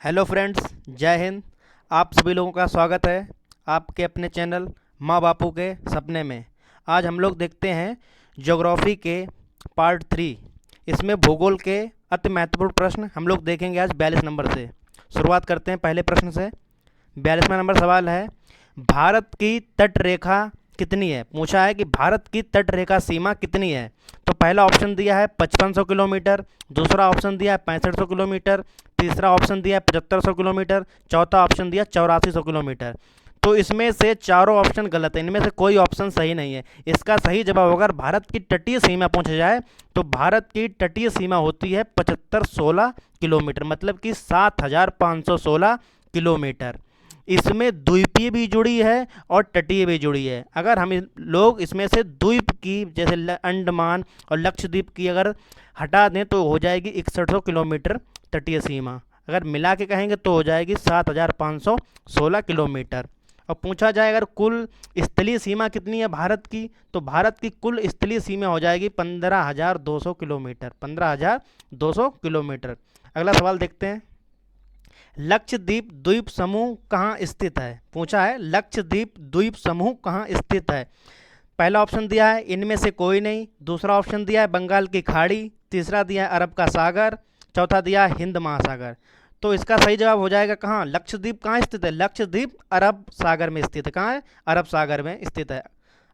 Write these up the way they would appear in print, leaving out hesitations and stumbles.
Hello friends, जय हिंद। आप सभी लोगों का स्वागत है आपके अपने चैनल माँ बापू के सपने में। आज हम लोग देखते हैं ज्योग्राफी के पार्ट 3। इसमें भूगोल के अति महत्वपूर्ण प्रश्न हम लोग देखेंगे आज 42 नंबर से। शुरुआत करते हैं पहले प्रश्न से। 42वां नंबर सवाल है, भारत की तट रेखा कितनी है? पूछा है कि भारत की तट रेखा सीमा कितनी है। तो पहला ऑप्शन दिया है 5500 किलोमीटर, दूसरा ऑप्शन दिया है 6500 किलोमीटर, तीसरा ऑप्शन दिया है 7500 किलोमीटर, चौथा ऑप्शन दिया 8400 किलोमीटर। तो इसमें से चारों ऑप्शन गलत है, इनमें से कोई ऑप्शन सही नहीं है। इसका सही जवाब अगर भारत की तटीय सीमा पूछा जाए तो भारत की तटीय सीमा होती है 7516 किलोमीटर, मतलब कि 7516 किलोमीटर। इसमें द्वीपीय भी जुड़ी है और तटीय भी जुड़ी है। अगर हम लोग इसमें से द्वीप की जैसे अंडमान और लक्षद्वीप की अगर हटा दें तो हो जाएगी 6100 किलोमीटर तटीय सीमा। अगर मिला के कहेंगे तो हो जाएगी 7516 किलोमीटर। और पूछा जाए अगर कुल स्थलीय सीमा कितनी है भारत की, तो भारत की कुल स्थलीय सीमा हो जाएगी 15200 किलोमीटर। 15200 किलोमीटर। अगला सवाल देखते हैं, लक्षद्वीप द्वीप समूह कहाँ स्थित है? पूछा है लक्षद्वीप द्वीप समूह कहाँ स्थित है। पहला ऑप्शन दिया है इनमें से कोई नहीं, दूसरा ऑप्शन दिया है बंगाल की खाड़ी, तीसरा दिया है अरब का सागर, चौथा दिया है हिंद महासागर। तो इसका सही जवाब हो जाएगा कहाँ? लक्षद्वीप कहाँ स्थित है? लक्षद्वीप अरब सागर में स्थित है। कहाँ है? अरब सागर में स्थित है।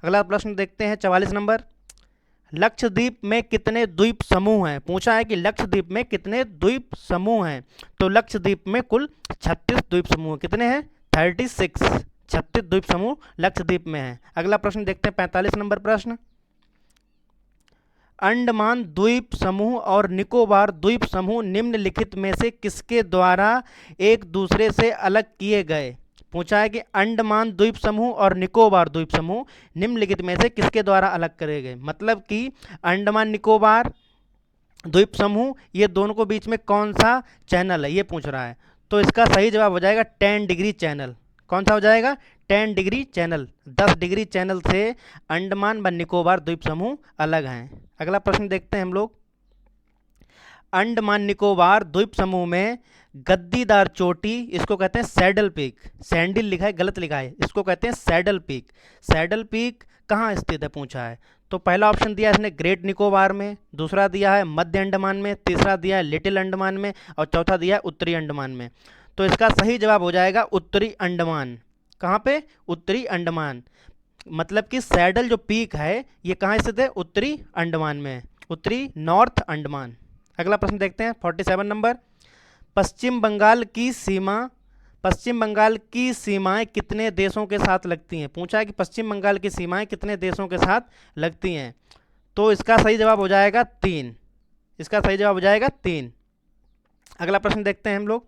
अगला प्रश्न देखते हैं 44 नंबर, लक्षद्वीप में कितने द्वीप समूह हैं? पूछा है कि लक्षद्वीप में कितने द्वीप समूह हैं। तो लक्षद्वीप में कुल 36 द्वीप समूह। कितने हैं? 36। 36 द्वीप समूह लक्षद्वीप में हैं। अगला प्रश्न देखते हैं 45 नंबर प्रश्न, अंडमान द्वीप समूह और निकोबार द्वीप समूह निम्नलिखित में से किसके द्वारा एक दूसरे से अलग किए गए? पूछा है कि अंडमान द्वीप समूह और निकोबार द्वीप समूह निम्नलिखित में से किसके द्वारा अलग करे गए। मतलब कि अंडमान निकोबार द्वीप समूह ये दोनों को बीच में कौन सा चैनल है ये पूछ रहा है। तो इसका सही जवाब हो जाएगा 10 डिग्री चैनल। कौन सा हो जाएगा? 10 डिग्री चैनल। 10 डिग्री चैनल से अंडमान व निकोबार द्वीप समूह अलग हैं। अगला प्रश्न देखते हैं हम लोग, अंडमान निकोबार द्वीप समूह में गद्दीदार चोटी, इसको कहते हैं सैडल पीक। सैंडल लिखा है, गलत लिखा है, इसको कहते हैं सैडल पीक। सैडल पीक कहाँ स्थित है पूछा है। तो पहला ऑप्शन दिया है इसने ग्रेट निकोबार में, दूसरा दिया है मध्य अंडमान में, तीसरा दिया है लिटिल अंडमान में और चौथा दिया है उत्तरी अंडमान में। तो इसका सही जवाब हो जाएगा उत्तरी अंडमान। कहाँ पे? उत्तरी अंडमान। मतलब कि सैडल जो पीक है ये कहाँ स्थित है? उत्तरी अंडमान में, उत्तरी नॉर्थ अंडमान। अगला प्रश्न देखते हैं 47 नंबर, पश्चिम बंगाल की सीमा, पश्चिम बंगाल की सीमाएं कितने देशों के साथ लगती हैं? पूछा है कि पश्चिम बंगाल की सीमाएं कितने देशों के साथ लगती हैं। तो इसका सही जवाब हो जाएगा 3। इसका सही जवाब हो जाएगा 3। अगला प्रश्न देखते हैं हम लोग,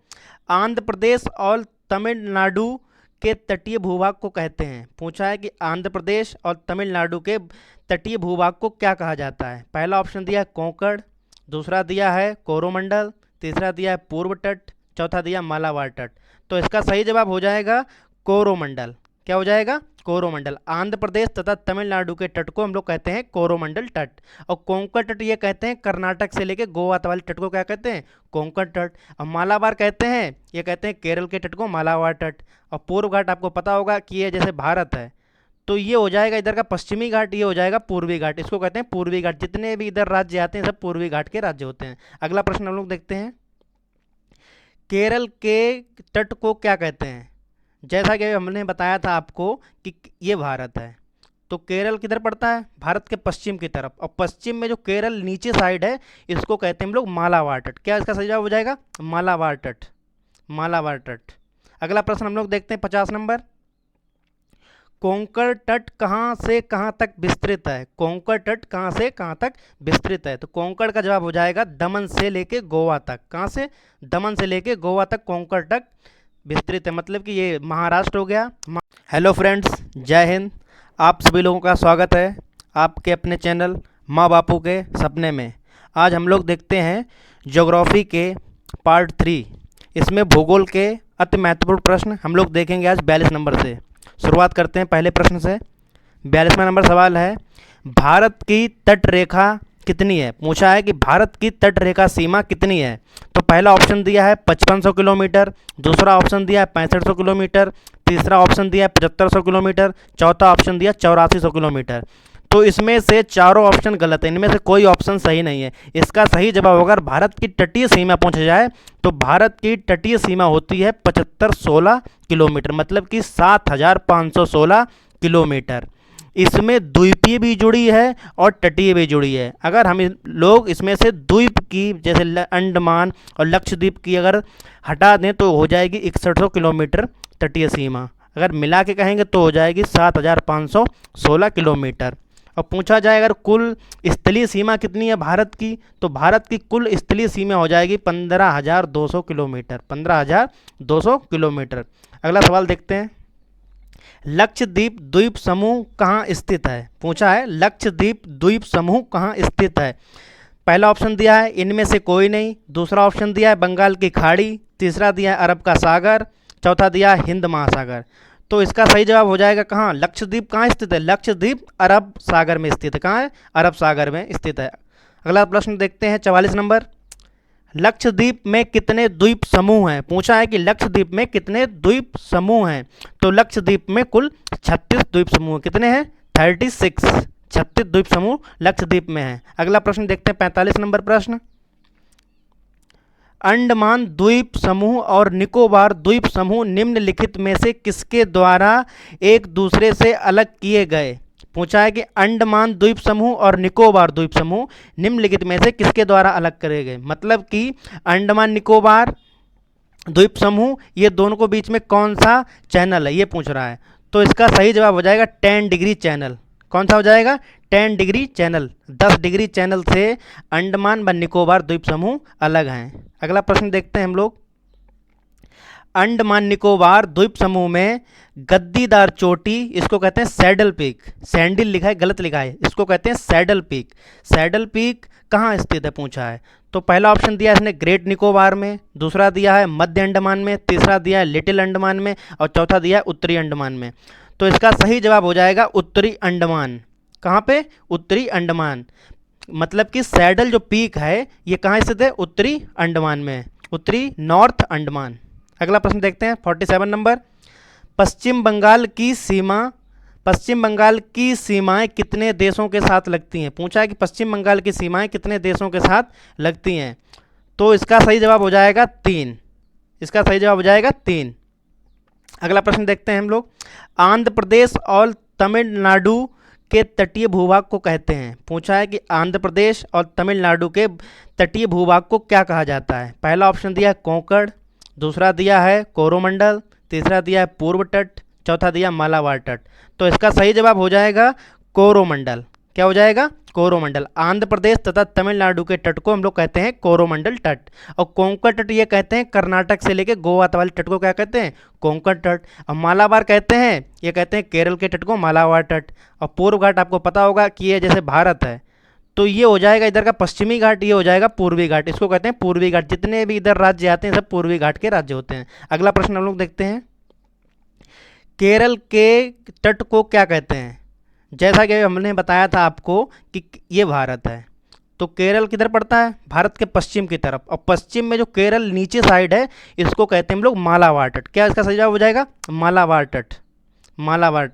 आंध्र प्रदेश और तमिलनाडु के तटीय भूभाग को कहते हैं। पूछा है कि आंध्र प्रदेश और तमिलनाडु के तटीय भूभाग को क्या कहा जाता है। पहला ऑप्शन दिया है कोंकण, दूसरा दिया है कोरोमंडल, तीसरा दिया है पूर्व तट, चौथा दिया मालाबार तट। तो इसका सही जवाब हो जाएगा कोरोमंडल। क्या हो जाएगा? कोरोमंडल। आंध्र प्रदेश तथा तमिलनाडु के तट को हम लोग कहते हैं कोरोमंडल तट, और कोंकण तट ये कहते हैं कर्नाटक से लेके गोवा वाले तट को क्या कहते हैं? कोंकण तट। और मालाबार कहते हैं, ये कहते हैं केरल के तट को मालाबार तट। और पूर्व घाट आपको पता होगा कि ये जैसे भारत है तो ये हो जाएगा इधर का पश्चिमी घाट, ये हो जाएगा पूर्वी घाट। इसको कहते हैं पूर्वी घाट। जितने भी इधर राज्य आते हैं सब पूर्वी घाट के राज्य होते हैं। अगला प्रश्न हम लोग देखते हैं, केरल के तट को क्या कहते हैं? जैसा कि हमने बताया था आपको कि ये भारत है, तो केरल किधर पड़ता है? भारत के पश्चिम की तरफ, और पश्चिम में जो केरल नीचे साइड है इसको कहते हैं हम लोग मालाबार तट। क्या इसका सही जवाब हो जाएगा? मालाबार तट। मालाबार तट। अगला प्रश्न हम लोग देखते हैं 50 नंबर, कोंकण तट कहाँ से कहाँ तक विस्तृत है? कोंकण तट कहाँ से कहाँ तक विस्तृत है? तो कोंकण का जवाब हो जाएगा दमन से लेके गोवा तक। कहाँ से? दमन से लेके गोवा तक कोंकण तक विस्तृत है, मतलब कि ये महाराष्ट्र हो गया। हेलो फ्रेंड्स, जय हिंद। आप सभी लोगों का स्वागत है आपके अपने चैनल माँ बापू के सपने में। आज हम लोग देखते हैं ज्योग्राफी के पार्ट 3। इसमें भूगोल के अति महत्वपूर्ण प्रश्न हम लोग देखेंगे आज 42 नंबर से। शुरुआत करते हैं पहले प्रश्न से। 42वां नंबर सवाल है, भारत की तट रेखा कितनी है? पूछा है कि भारत की तट रेखा सीमा कितनी है। तो पहला ऑप्शन दिया है 5500 किलोमीटर, दूसरा ऑप्शन दिया है 6500 किलोमीटर, तीसरा ऑप्शन दिया है 7500 किलोमीटर, चौथा ऑप्शन दिया 8400 किलोमीटर। तो इसमें से चारों ऑप्शन गलत है, इनमें से कोई ऑप्शन सही नहीं है। इसका सही जवाब अगर भारत की तटीय सीमा पूछा जाए तो भारत की तटीय सीमा होती है 7516 किलोमीटर, मतलब कि 7516 किलोमीटर। इसमें द्वीपीय भी जुड़ी है और तटीय भी जुड़ी है। अगर हम लोग इसमें से द्वीप की, जैसे अंडमान और लक्षद्वीप की अगर हटा दें तो हो जाएगी 6100 किलोमीटर तटीय सीमा। अगर मिला के कहेंगे तो हो जाएगी 7516 किलोमीटर। और पूछा जाए अगर कुल स्थलीय सीमा कितनी है भारत की, तो भारत की कुल स्थलीय सीमा हो जाएगी 15200 किलोमीटर, 15200 किलोमीटर। अगला सवाल देखते हैं, लक्षद्वीप द्वीप समूह कहाँ स्थित है? पूछा है लक्षद्वीप द्वीप समूह कहाँ स्थित है। पहला ऑप्शन दिया है इनमें से कोई नहीं, दूसरा ऑप्शन दिया है बंगाल की खाड़ी, तीसरा दिया है अरब का सागर, चौथा दिया है हिंद महासागर। तो इसका सही जवाब हो जाएगा कहाँ? लक्षद्वीप कहाँ स्थित है? लक्षद्वीप अरब सागर में स्थित है। कहाँ है? अरब सागर में स्थित है। अगला प्रश्न देखते हैं 44 नंबर, लक्षद्वीप में कितने द्वीप समूह हैं? पूछा है कि लक्षद्वीप में कितने द्वीप समूह हैं। तो लक्षद्वीप में कुल 36 द्वीप समूह। कितने हैं? 36, 36 द्वीप समूह लक्षद्वीप में हैं। अगला प्रश्न देखते हैं 45 नंबर प्रश्न, अंडमान द्वीप समूह और निकोबार द्वीप समूह निम्नलिखित में से किसके द्वारा एक दूसरे से अलग किए गए? पूछा है कि अंडमान द्वीप समूह और निकोबार द्वीप समूह निम्नलिखित में से किसके द्वारा अलग करे गए। मतलब कि अंडमान निकोबार द्वीप समूह, ये दोनों को बीच में कौन सा चैनल है, ये पूछ रहा है। तो इसका सही जवाब हो जाएगा 10 डिग्री चैनल। कौन सा हो जाएगा? 10 डिग्री चैनल। 10 डिग्री चैनल से अंडमान व निकोबार द्वीप समूह अलग हैं। अगला प्रश्न देखते हैं हम लोग, अंडमान निकोबार द्वीप समूह में गद्दीदार चोटी, इसको कहते हैं सैडल पीक, सैंडल लिखा है गलत लिखा है, इसको कहते हैं सैडल पीक। सैडल पीक कहाँ स्थित है पूछा है। तो पहला ऑप्शन दिया है इसने ग्रेट निकोबार में, दूसरा दिया है मध्य अंडमान में, तीसरा दिया है लिटिल अंडमान में और चौथा दिया है उत्तरी अंडमान में। तो इसका सही जवाब हो जाएगा उत्तरी अंडमान। कहाँ पे? उत्तरी अंडमान। मतलब कि सैडल जो पीक है ये कहाँ स्थित है? उत्तरी अंडमान में, उत्तरी नॉर्थ अंडमान। अगला प्रश्न देखते हैं 47 नंबर, पश्चिम बंगाल की सीमा, पश्चिम बंगाल की सीमाएं कितने देशों के साथ लगती हैं? पूछा है कि पश्चिम बंगाल की सीमाएं कितने देशों के साथ लगती हैं। तो इसका सही जवाब हो जाएगा 3। इसका सही जवाब हो जाएगा 3। अगला प्रश्न देखते हैं हम लोग, आंध्र प्रदेश और तमिलनाडु के तटीय भूभाग को कहते हैं। पूछा है कि आंध्र प्रदेश और तमिलनाडु के तटीय भूभाग को क्या कहा जाता है। पहला ऑप्शन दिया है कोंकण, दूसरा दिया है कोरोमंडल, तीसरा दिया है पूर्व तट, चौथा दिया मालाबार तट। तो इसका सही जवाब हो जाएगा कोरोमंडल। क्या हो जाएगा? कोरोमंडल। आंध्र प्रदेश तथा तमिलनाडु के तट को हम लोग कहते हैं कोरोमंडल तट, और कोंकण तट ये कहते हैं कर्नाटक से लेके गोवा वाले तट को क्या कहते हैं? कोंकण तट। और मालाबार कहते हैं, ये कहते हैं केरल के तट को मालाबार तट। और पूर्व घाट आपको पता होगा कि ये जैसे भारत है तो ये हो जाएगा इधर का पश्चिमी घाट, ये हो जाएगा पूर्वी घाट, इसको कहते हैं पूर्वी घाट। जितने भी इधर राज्य आते हैं सब पूर्वी घाट के राज्य होते हैं। अगला प्रश्न हम लोग देखते हैं, केरल के तट को क्या कहते हैं? जैसा कि हमने बताया था आपको कि ये भारत है, तो केरल किधर पड़ता है? भारत के पश्चिम की तरफ, और पश्चिम में जो केरल नीचे साइड है इसको कहते हैं हम लोग मालाबार तट। क्या इसका सही जवाब हो जाएगा? मालाबार तट, मालाबार तट।